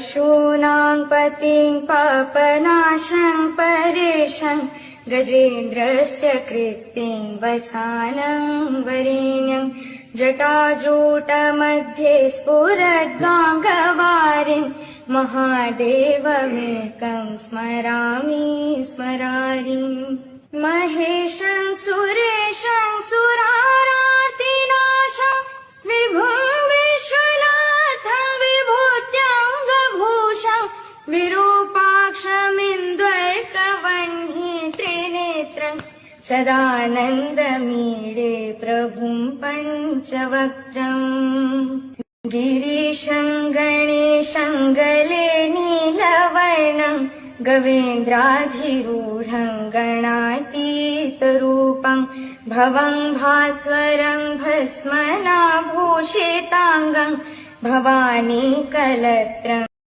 पशूनां पतिं पापनाशं परेशं गजेन्द्रस्य कृत्तिं वसानं वरेण्यं जटाजूटमध्ये स्फुरद्गाङ्गवारिं महादेवमेकं स्मरामि स्मरारिम् महेशं सुरेशं सुरारातिनाशं विभुं विश्वनाथं विभूत्याङ्गभूषं विरूपाक्षमिन्द्वर्कवह्नि त्रिनेत्रं सदानन्दमीडे प्रभुं पञ्चवक्त्रम् गिरीशं गणेशं गले नीलवर्णं गवेन्द्राधिरूढं गणातीतरूपं भवं भास्वरं भस्मनाभूषिताङ्गं भवानी कलत्रम्